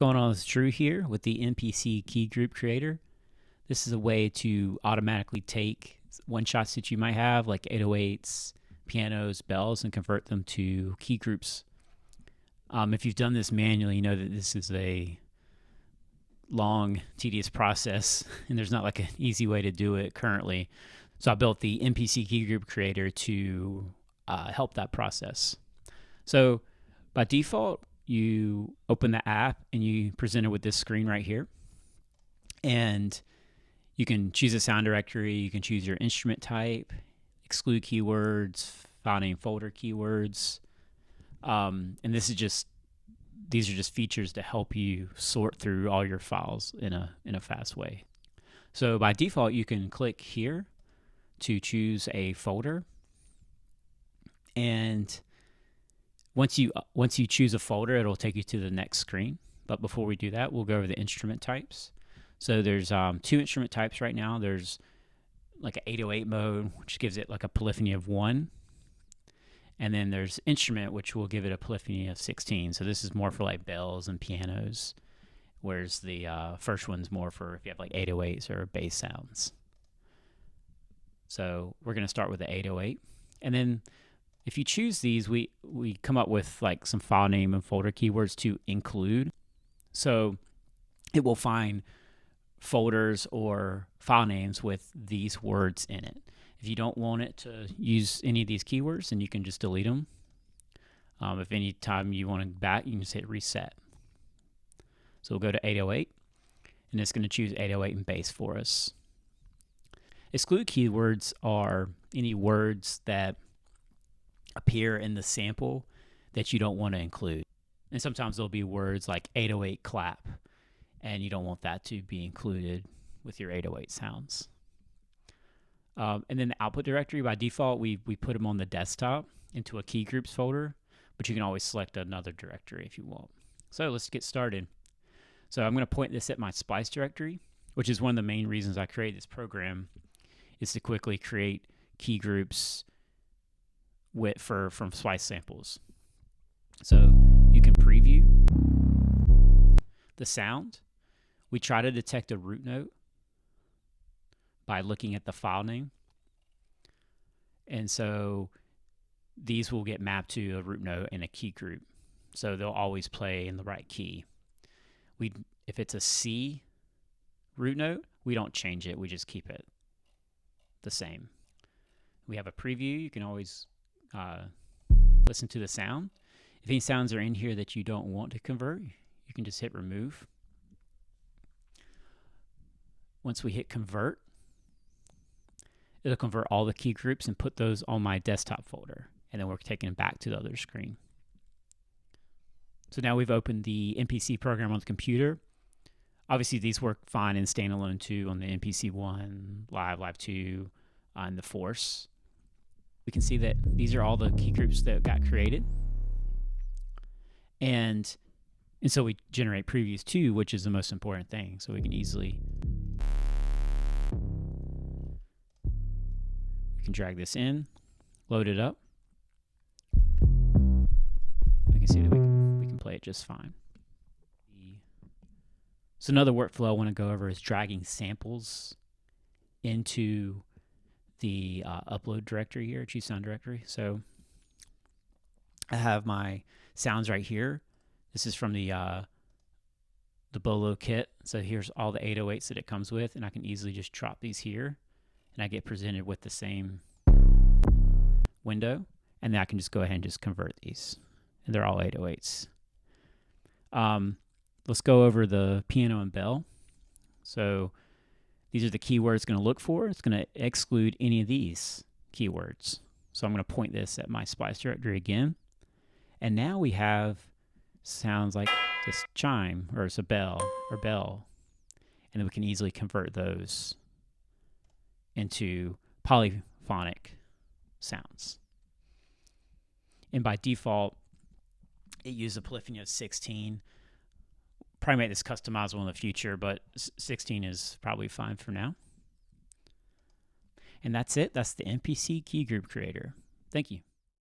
Going on is Drew here with the MPC Keygroup Creator. This is a way to automatically take one-shots that you might have, like 808s, pianos, bells, and convert them to key groups. If you've done this manually, you know that this is a long, tedious process, and there's not like an easy way to do it currently. So I built the MPC Keygroup Creator to help that process. So by default, you open the app and you present it with this screen right here. And you can choose a sound directory, you can choose your instrument type, exclude keywords, file name folder keywords. And these are just features to help you sort through all your files in a fast way. So by default, you can click here to choose a folder. And once you choose a folder, it'll take you to the next screen. But before we do that, we'll go over the instrument types. So there's two instrument types right now. There's like an 808 mode, which gives it like a polyphony of 1. And then there's instrument, which will give it a polyphony of 16. So this is more for like bells and pianos, whereas the first one's more for if you have like 808s or bass sounds. So we're going to start with the 808. And then if you choose these, we come up with like some file name and folder keywords to include. So it will find folders or file names with these words in it. If you don't want it to use any of these keywords, then you can just delete them. If any time you want to back, you can just hit reset. So we'll go to 808, and it's going to choose 808 and bass for us. Exclude keywords are any words that appear in the sample that you don't want to include. And sometimes there'll be words like 808 clap, and you don't want that to be included with your 808 sounds. And then the output directory, by default, we put them on the desktop into a key groups folder, but you can always select another directory if you want. So let's get started. So I'm going to point this at my splice directory, which is one of the main reasons I created this program, is to quickly create key groups from splice samples. So you can preview the sound. We try to detect a root note by looking at the file name. And so these will get mapped to a root note in a key group. So they'll always play in the right key. If it's a C root note, we don't change it. We just keep it the same. We have a preview. You can always listen to the sound. If any sounds are in here that you don't want to convert, you can just hit remove. Once we hit convert, it'll convert all the key groups and put those on my desktop folder. And then we're taking them back to the other screen. So now we've opened the MPC program on the computer. Obviously, these work fine in standalone too on the MPC 1, Live 2, and the Force. We can see that these are all the key groups that got created. And so we generate previews too, which is the most important thing. So we can drag this in, load it up. We can see that we can play it just fine. So another workflow I want to go over is dragging samples into the upload directory here, choose sound directory. So I have my sounds right here. This is from the Bolo kit. So here's all the 808s that it comes with, and I can easily just drop these here, and I get presented with the same window, and then I can just go ahead and just convert these, and they're all 808s. Let's go over the piano and bell. So these are the keywords it's going to look for. It's going to exclude any of these keywords. So I'm going to point this at my splice directory again. And now we have sounds like this chime, or it's a bell, or bell. And then we can easily convert those into polyphonic sounds. And by default, it uses a polyphony of 16. Probably make this customizable in the future, but 16 is probably fine for now. And that's it. That's the MPC Keygroup Creator. Thank you.